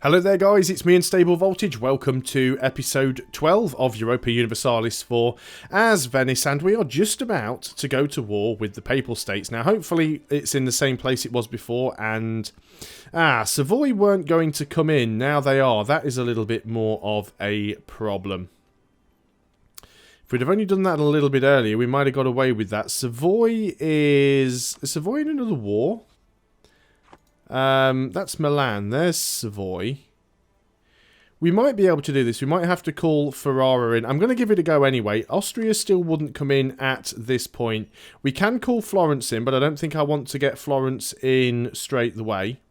Hello there guys, it's me Unstable Voltage. Welcome to episode 12 of Europa Universalis IV as Venice, and we are just about to go to war with the Papal States. Now hopefully it's in the same place it was before, and Savoy weren't going to come in, now they are. That is a little bit more of a problem. If we'd have only done that a little bit earlier, we might have got away with that. Is Savoy in another war? That's Milan. There's Savoy. We might be able to do this. We might have to call Ferrara in. I'm going to give it a go anyway. Austria still wouldn't come in at this point. We can call Florence in, but I don't think I want to get Florence in straight away.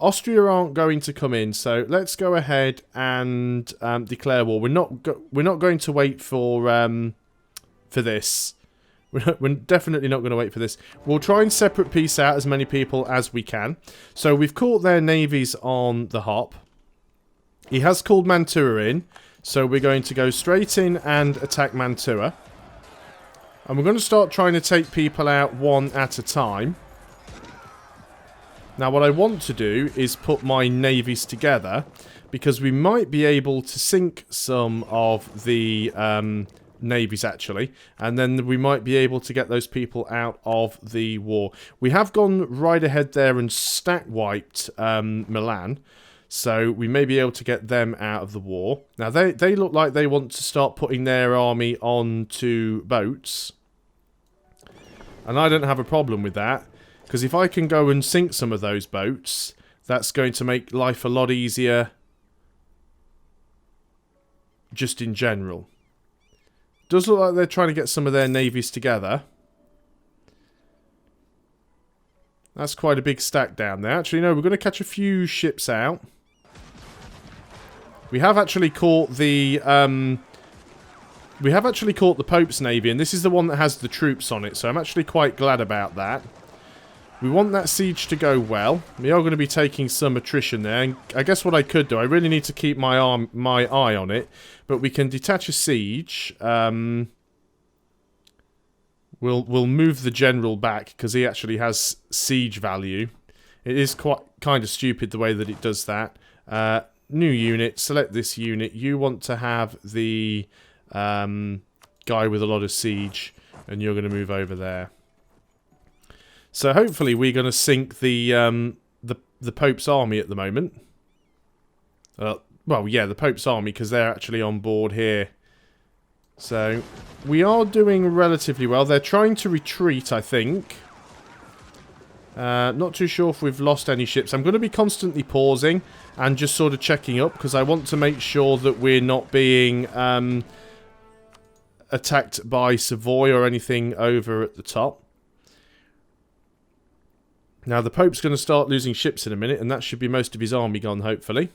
Austria aren't going to come in, so let's go ahead and declare war. We're not going to wait for this. We're definitely not going to wait for this. We'll try and separate peace out as many people as we can. So we've caught their navies on the hop. He has called Mantua in. So we're going to go straight in and attack Mantua. And we're going to start trying to take people out one at a time. Now what I want to do is put my navies together, because we might be able to sink some of the navies actually, and then we might be able to get those people out of the war. We have gone right ahead there and stack wiped Milan, so we may be able to get them out of the war. Now they look like they want to start putting their army onto boats, and I don't have a problem with that, because if I can go and sink some of those boats, that's going to make life a lot easier just in general. Does look like they're trying to get some of their navies together. That's quite a big stack down there. Actually, no, we're going to catch a few ships out. We have actually caught the Pope's navy, and this is the one that has the troops on it, so I'm actually quite glad about that. We want that siege to go well. We are going to be taking some attrition there. And I guess what I could do, I really need to keep my eye on it, but we can detach a siege. We'll move the general back because he actually has siege value. It is quite kind of stupid the way that it does that. New unit, select this unit. You want to have the guy with a lot of siege, and you're going to move over there. So hopefully we're going to sink the Pope's army at the moment. Well, yeah, the Pope's army, because they're actually on board here. So we are doing relatively well. They're trying to retreat, I think. Not too sure if we've lost any ships. I'm going to be constantly pausing and just sort of checking up, because I want to make sure that we're not being attacked by Savoy or anything over at the top. Now, the Pope's going to start losing ships in a minute, and that should be most of his army gone, hopefully.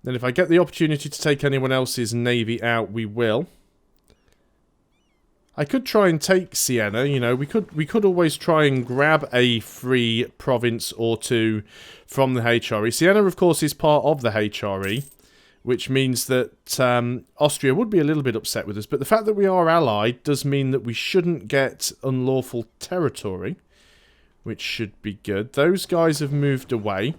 Then if I get the opportunity to take anyone else's navy out, we will. I could try and take Siena, you know, we could always try and grab a free province or two from the HRE. Siena, of course, is part of the HRE, which means that Austria would be a little bit upset with us. But the fact that we are allied does mean that we shouldn't get unlawful territory, which should be good. Those guys have moved away.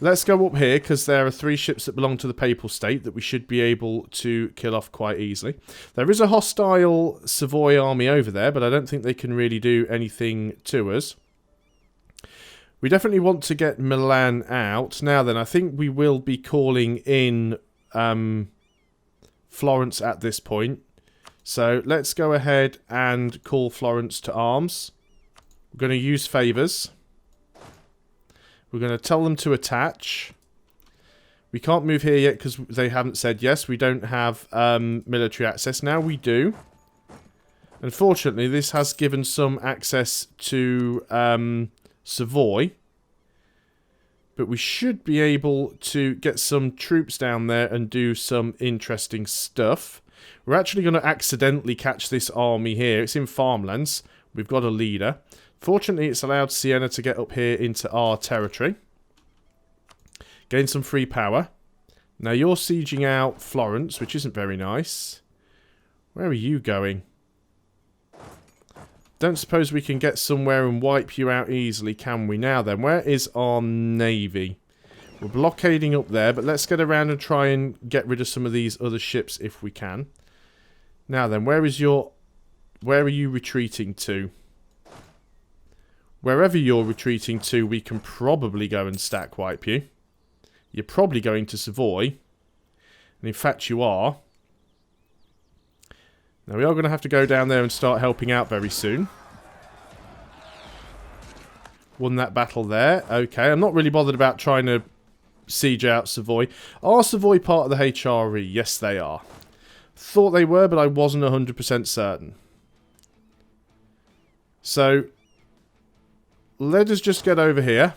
Let's go up here, because there are 3 ships that belong to the Papal State that we should be able to kill off quite easily. There is a hostile Savoy army over there, but I don't think they can really do anything to us. We definitely want to get Milan out. Now then, I think we will be calling in Florence at this point. So let's go ahead and call Florence to arms. We're going to use favours. We're going to tell them to attach. We can't move here yet because they haven't said yes. We don't have military access. Now we do. Unfortunately, this has given some access to Savoy. But we should be able to get some troops down there and do some interesting stuff. We're actually going to accidentally catch this army here. It's in farmlands. We've got a leader. Fortunately, it's allowed Siena to get up here into our territory. Gain some free power. Now you're sieging out Florence, which isn't very nice. Where are you going? Don't suppose we can get somewhere and wipe you out easily, can we? Now then, where is our navy? We're blockading up there, but let's get around and try and get rid of some of these other ships if we can. Now then, where are you retreating to? Wherever you're retreating to, we can probably go and stack wipe you. You're probably going to Savoy. And in fact, you are. Now, we are going to have to go down there and start helping out very soon. Won that battle there. Okay, I'm not really bothered about trying to siege out Savoy. Are Savoy part of the HRE? Yes, they are. Thought they were, but I wasn't 100% certain. So, let us just get over here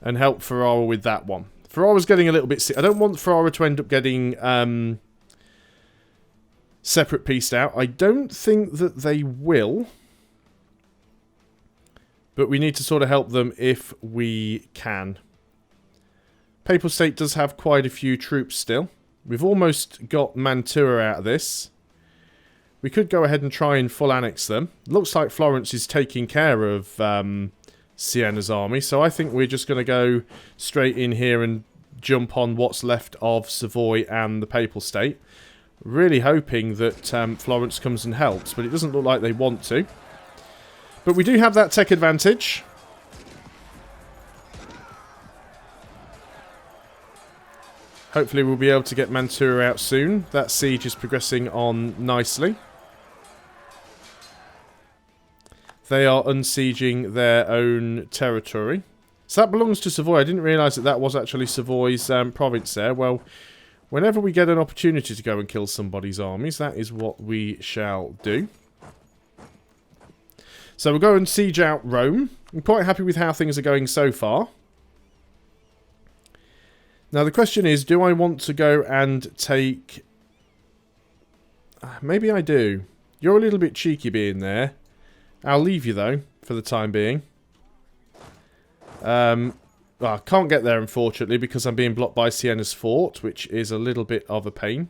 and help Ferrara with that one. Ferrara's getting a little bit sick. I don't want Ferrara to end up getting separate pieced out. I don't think that they will. But we need to sort of help them if we can. Papal State does have quite a few troops still. We've almost got Mantua out of this. We could go ahead and try and full annex them. Looks like Florence is taking care of Sienna's army. So I think we're just going to go straight in here and jump on what's left of Savoy and the Papal State. Really hoping that Florence comes and helps. But it doesn't look like they want to. But we do have that tech advantage. Hopefully we'll be able to get Mantua out soon. That siege is progressing on nicely. They are unsieging their own territory. So that belongs to Savoy. I didn't realise that that was actually Savoy's province there. Well, whenever we get an opportunity to go and kill somebody's armies, that is what we shall do. So we'll go and siege out Rome. I'm quite happy with how things are going so far. Now the question is, do I want to go and take... Maybe I do. You're a little bit cheeky being there. I'll leave you though, for the time being. Well, I can't get there unfortunately because I'm being blocked by Sienna's fort, which is a little bit of a pain.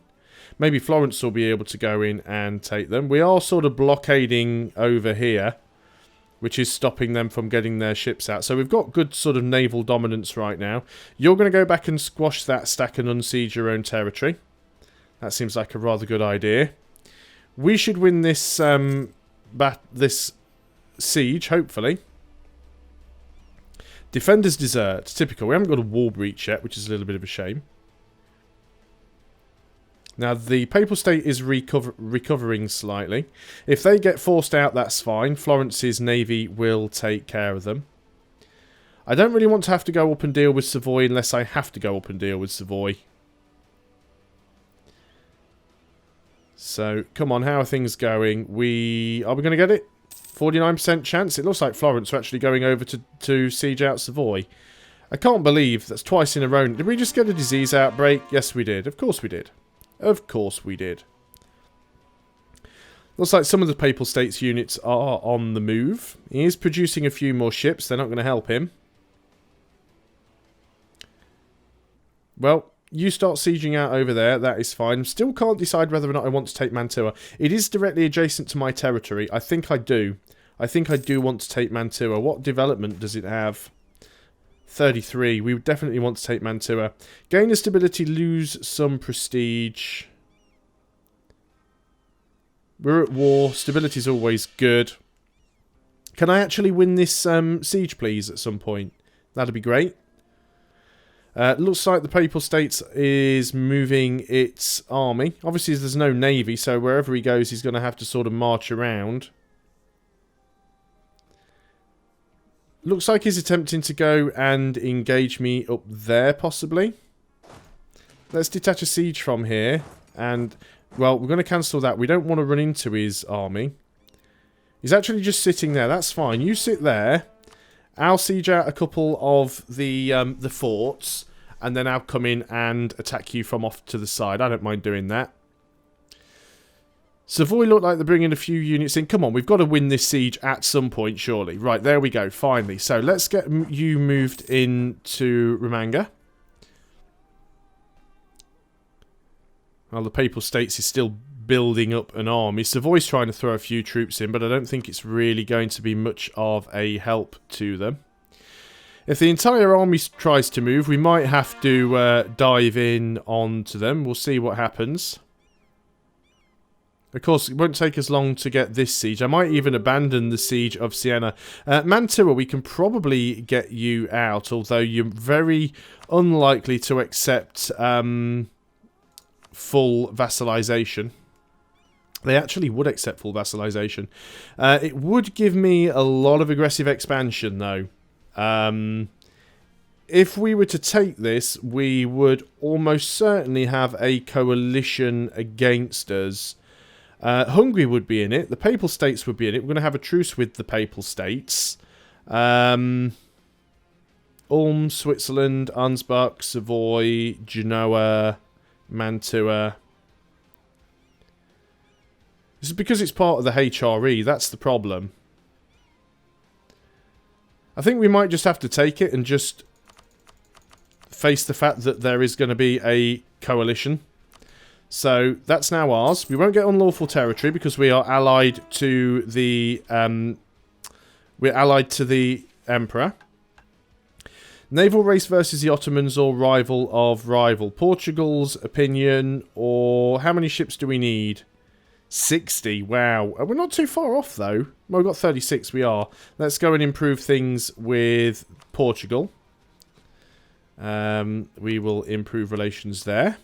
Maybe Florence will be able to go in and take them. We are sort of blockading over here, which is stopping them from getting their ships out. So we've got good sort of naval dominance right now. You're going to go back and squash that stack and unsiege your own territory. That seems like a rather good idea. We should win this this siege, hopefully. Defenders desert. Typical. We haven't got a wall breach yet, which is a little bit of a shame. Now, the Papal State is recovering slightly. If they get forced out, that's fine. Florence's navy will take care of them. I don't really want to have to go up and deal with Savoy unless I have to go up and deal with Savoy. So, come on, how are things going? Are we going to get it? 49% chance? It looks like Florence are actually going over to siege out Savoy. I can't believe that's twice in a row. Did we just get a disease outbreak? Yes, we did. Of course we did. Of course we did. Looks like some of the Papal States units are on the move. He is producing a few more ships. They're not going to help him. Well, you start sieging out over there. That is fine. Still can't decide whether or not I want to take Mantua. It is directly adjacent to my territory. I think I do. I think I do want to take Mantua. What development does it have? 33. We would definitely want to take Mantua. Gain a stability, lose some prestige. We're at war. Stability is always good. Can I actually win this siege, please, at some point? That'd be great. Looks like the Papal States is moving its army. Obviously, there's no navy, so wherever he goes, he's going to have to sort of march around. Looks like he's attempting to go and engage me up there, possibly. Let's detach a siege from here. And, well, we're going to cancel that. We don't want to run into his army. He's actually just sitting there. That's fine. You sit there. I'll siege out a couple of the forts. And then I'll come in and attack you from off to the side. I don't mind doing that. Savoy look like they're bringing a few units in. Come on, we've got to win this siege at some point, surely. Right, there we go, finally. So let's get you moved into Romanga. Well, the Papal States is still building up an army. Savoy's trying to throw a few troops in, but I don't think it's really going to be much of a help to them. If the entire army tries to move, we might have to dive in onto them. We'll see what happens. Of course, it won't take us long to get this siege. I might even abandon the siege of Siena. Mantua, we can probably get you out, although you're very unlikely to accept full vassalization. They actually would accept full vassalization. It would give me a lot of aggressive expansion, though. If we were to take this, we would almost certainly have a coalition against us. Hungary would be in it. The Papal States would be in it. We're going to have a truce with the Papal States. Ulm, Switzerland, Ansbach, Savoy, Genoa, Mantua. This is because it's part of the HRE. That's the problem. I think we might just have to take it and just face the fact that there is going to be a coalition. So that's now ours. We won't get unlawful territory because we are allied to the Emperor. Naval race versus the Ottomans or rival of rival. Portugal's opinion, or how many ships do we need? 60. Wow. We're not too far off though. Well, we've got 36. We are. Let's go and improve things with Portugal. We will improve relations there.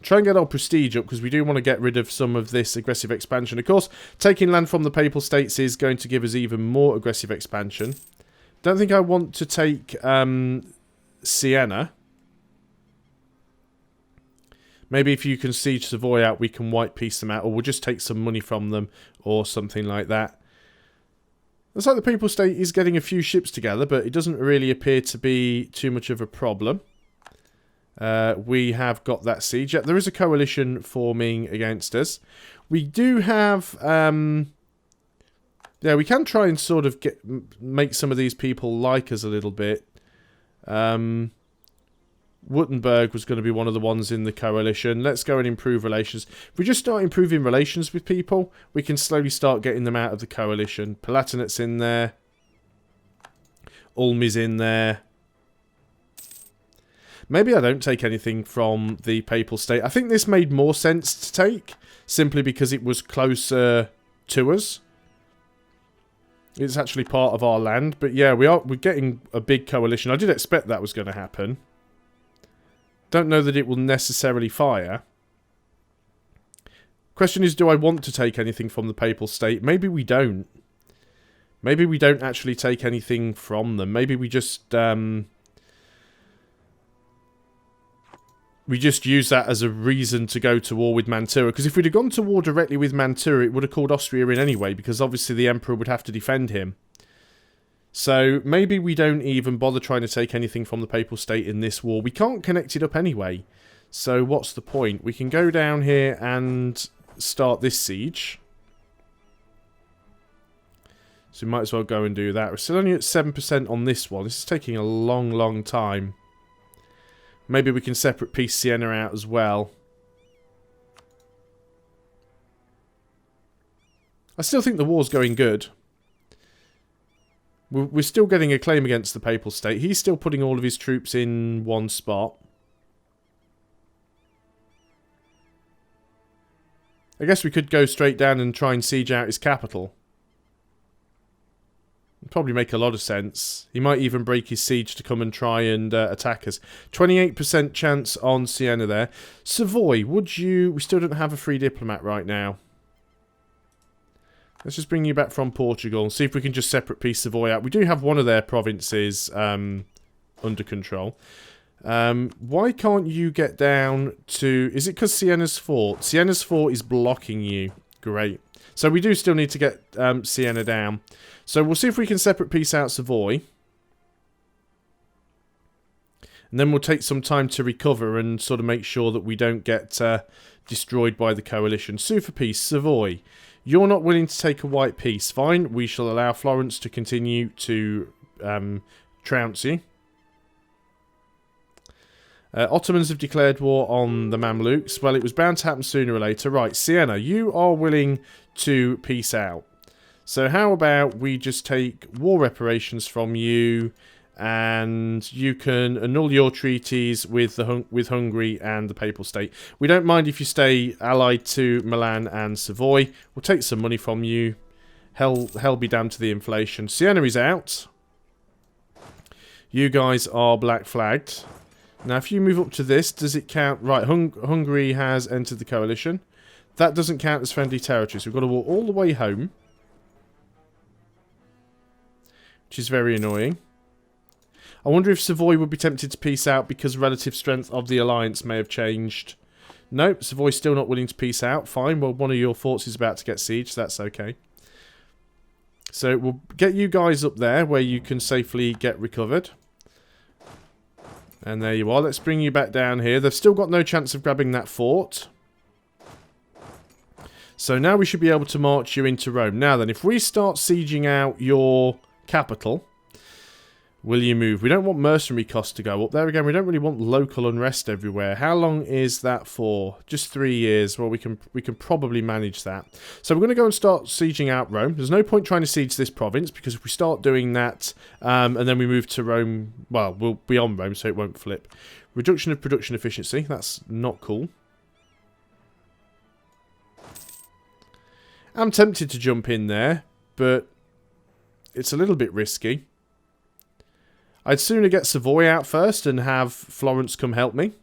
Try and get our prestige up because we do want to get rid of some of this aggressive expansion. Of course, taking land from the Papal States is going to give us even more aggressive expansion. Don't think I want to take Siena. Maybe if you can siege Savoy out, we can white piece them out, or we'll just take some money from them or something like that. Looks like the Papal State is getting a few ships together, but it doesn't really appear to be too much of a problem. We have got that siege. Yeah, there is a coalition forming against us. We do have... yeah, we can try and sort of make some of these people like us a little bit. Württemberg was going to be one of the ones in the coalition. Let's go and improve relations. If we just start improving relations with people, we can slowly start getting them out of the coalition. Palatinat's in there. Ulm is in there. Maybe I don't take anything from the Papal State. I think this made more sense to take, simply because it was closer to us. It's actually part of our land, but yeah, we're getting a big coalition. I did expect that was going to happen. Don't know that it will necessarily fire. Question is, do I want to take anything from the Papal State? Maybe we don't. Maybe we don't actually take anything from them. Maybe we just use that as a reason to go to war with Mantua. Because if we'd have gone to war directly with Mantua, it would have called Austria in anyway, because obviously the Emperor would have to defend him. So maybe we don't even bother trying to take anything from the Papal State in this war. We can't connect it up anyway. So what's the point? We can go down here and start this siege. So we might as well go and do that. We're still only at 7% on this one. This is taking a long, long time. Maybe we can separate piece Siena out as well. I still think the war's going good. We're still getting a claim against the Papal State. He's still putting all of his troops in one spot. I guess we could go straight down and try and siege out his capital. It'd probably make a lot of sense. He might even break his siege to come and try and attack us. 28% chance on Siena there. Savoy, would you... We still don't have a free diplomat right now. Let's just bring you back from Portugal and see if we can just separate piece Savoy out. We do have one of their provinces under control. Why can't you get down to... Is it because Siena's fort? Siena's fort is blocking you. Great. So we do still need to get Siena down. So we'll see if we can separate piece out Savoy. And then we'll take some time to recover and sort of make sure that we don't get destroyed by the coalition. Sue for peace, Savoy. You're not willing to take a white peace. Fine, we shall allow Florence to continue to trounce you. Ottomans have declared war on the Mamluks. Well, it was bound to happen sooner or later. Right, Siena, you are willing to peace out. So how about we just take war reparations from you, and you can annul your treaties with with Hungary and the Papal State. We don't mind if you stay allied to Milan and Savoy. We'll take some money from you. Hell be damned to the inflation. Siena is out. You guys are black flagged. Now, if you move up to this, does it count? Right, Hungary has entered the coalition. That doesn't count as friendly territory, so we've got to walk all the way home. Which is very annoying. I wonder if Savoy would be tempted to peace out because relative strength of the alliance may have changed. Nope, Savoy's still not willing to peace out. Fine, well, one of your forts is about to get sieged, so that's okay. So we'll get you guys up there where you can safely get recovered. And there you are. Let's bring you back down here. They've still got no chance of grabbing that fort. So now we should be able to march you into Rome. Now then, if we start sieging out your capital, will you move? We don't want mercenary costs to go up. There again, we don't really want local unrest everywhere. How long is that for? Just 3 years. Well, we can probably manage that. So we're going to go and start sieging out Rome. There's no point trying to siege this province, because if we start doing that and then we move to Rome, well, we'll be on Rome, so it won't flip. Reduction of production efficiency. That's not cool. I'm tempted to jump in there, but it's a little bit risky. I'd sooner get Savoy out first and have Florence come help me.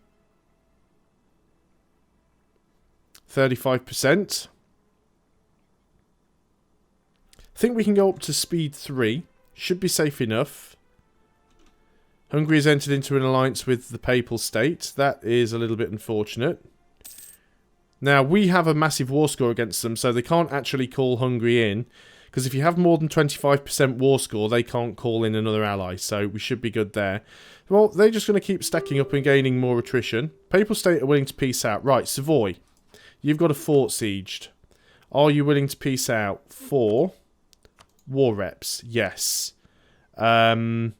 35%. I think we can go up to speed 3. Should be safe enough. Hungary has entered into an alliance with the Papal State. That is a little bit unfortunate. Now, we have a massive war score against them, so they can't actually call Hungary in. Because if you have more than 25% war score, they can't call in another ally. So we should be good there. Well, they're just going to keep stacking up and gaining more attrition. Papal State are willing to peace out. Right, Savoy. You've got a fort sieged. Are you willing to peace out? 4 war reps. Yes. And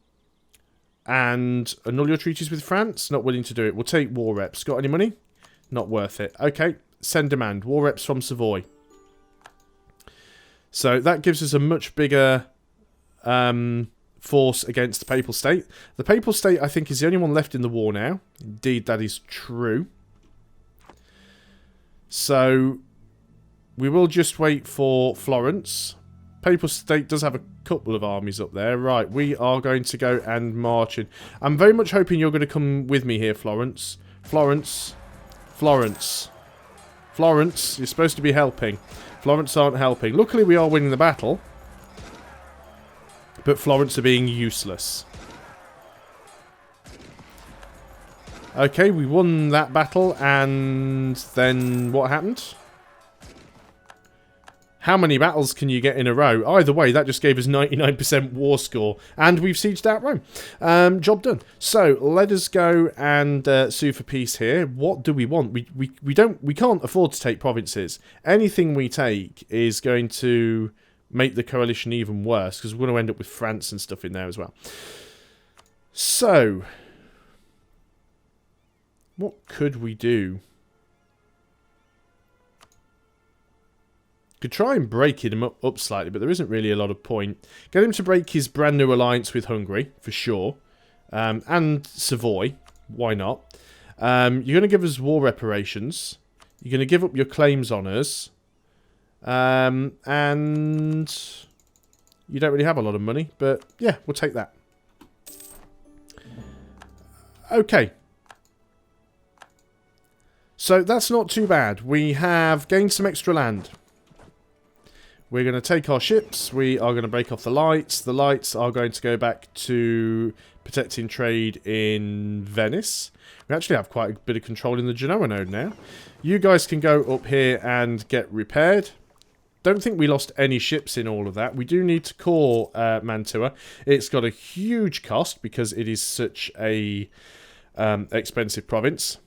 annul your treaties with France? Not willing to do it. We'll take war reps. Got any money? Not worth it. Okay, send demand. War reps from Savoy. So that gives us a much bigger force against the Papal State. The Papal State, I think, is the only one left in the war now. Indeed, that is true. So we will just wait for Florence. Papal State does have a couple of armies up there. Right, we are going to go and march in. I'm very much hoping you're going to come with me here, Florence. Florence. Florence. Florence, you're supposed to be helping. Florence aren't helping. Luckily, we are winning the battle. But Florence are being useless. Okay, we won that battle, and then what happened? How many battles can you get in a row? Either way, that just gave us 99% war score. And we've sieged out Rome. Job done. So, let us go and sue for peace here. What do we want? We can't afford to take provinces. Anything we take is going to make the coalition even worse, because we're going to end up with France and stuff in there as well. So, what could we do? Could try and break him up slightly, but there isn't really a lot of point. Get him to break his brand new alliance with Hungary, for sure. And Savoy. Why not? You're going to give us war reparations. You're going to give up your claims on us. And you don't really have a lot of money, but yeah, we'll take that. Okay. So that's not too bad. We have gained some extra land. We're going to take our ships. We are going to break off the lights. The lights are going to go back to protecting trade in Venice. We actually have quite a bit of control in the Genoa node now. You guys can go up here and get repaired. Don't think we lost any ships in all of that. We do need to core Mantua. It's got a huge cost because it is such a expensive province.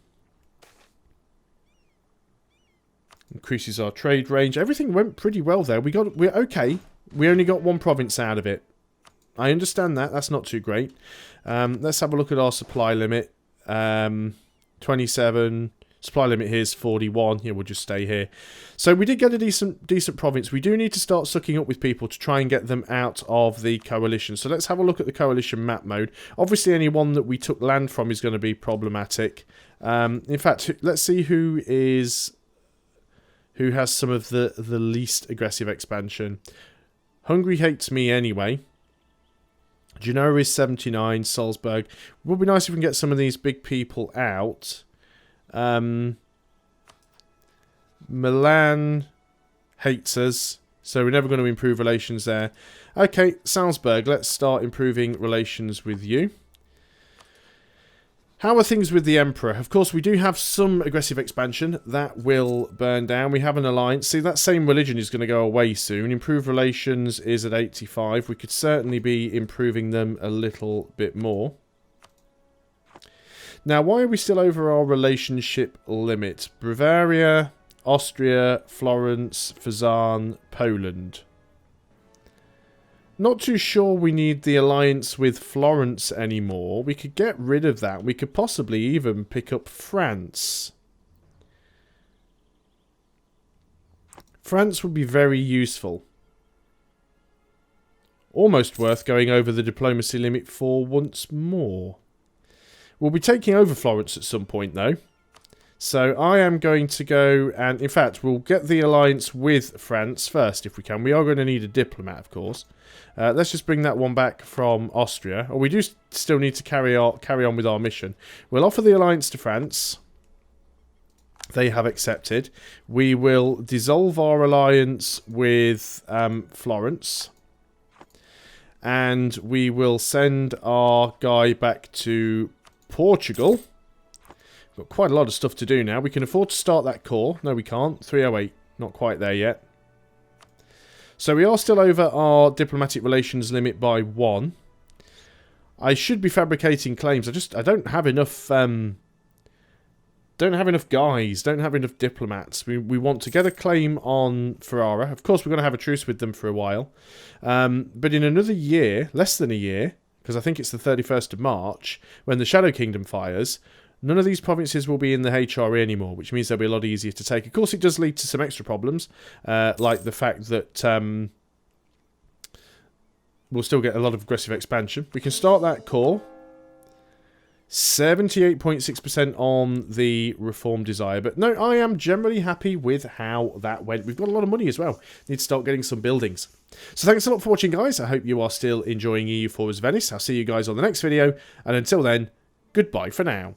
Increases our trade range. Everything went pretty well there. We're okay. We only got 1 province out of it. I understand that. That's not too great. Let's have a look at our supply limit. 27. Supply limit here is 41. Yeah, we'll just stay here. So we did get a decent province. We do need to start sucking up with people to try and get them out of the coalition. So let's have a look at the coalition map mode. Obviously, any one that we took land from is going to be problematic. In fact, let's see who has some of the least aggressive expansion. Hungary hates me anyway. Genoa is 79. Salzburg. It would be nice if we can get some of these big people out. Milan hates us, so we're never going to improve relations there. Okay, Salzburg, let's start improving relations with you. How are things with the Emperor? Of course, we do have some aggressive expansion. That will burn down. We have an alliance. See, that same religion is going to go away soon. Improved relations is at 85. We could certainly be improving them a little bit more. Now, why are we still over our relationship limit? Bavaria, Austria, Florence, Fezzan, Poland. Not too sure we need the alliance with Florence anymore. We could get rid of that. We could possibly even pick up France. France would be very useful. Almost worth going over the diplomacy limit for once more. We'll be taking over Florence at some point, though. So I am going to go and, in fact, we'll get the alliance with France first if we can. We are going to need a diplomat, of course. Let's just bring that one back from Austria. Or we do still need to carry on with our mission. We'll offer the alliance to France. They have accepted. We will dissolve our alliance with Florence. And we will send our guy back to Portugal. Got quite a lot of stuff to do now. We can afford to start that core. No, we can't. 308. Not quite there yet. So we are still over our diplomatic relations limit by 1. I should be fabricating claims. I don't have enough guys. Don't have enough diplomats. We want to get a claim on Ferrara. Of course, we're going to have a truce with them for a while. But in another year, less than a year, because I think it's the 31st of March, when the Shadow Kingdom fires, none of these provinces will be in the HRE anymore, which means they'll be a lot easier to take. Of course, it does lead to some extra problems, like the fact that we'll still get a lot of aggressive expansion. We can start that core. 78.6% on the Reform Desire. But no, I am generally happy with how that went. We've got a lot of money as well. Need to start getting some buildings. So thanks a lot for watching, guys. I hope you are still enjoying EU4's Venice. I'll see you guys on the next video. And until then, goodbye for now.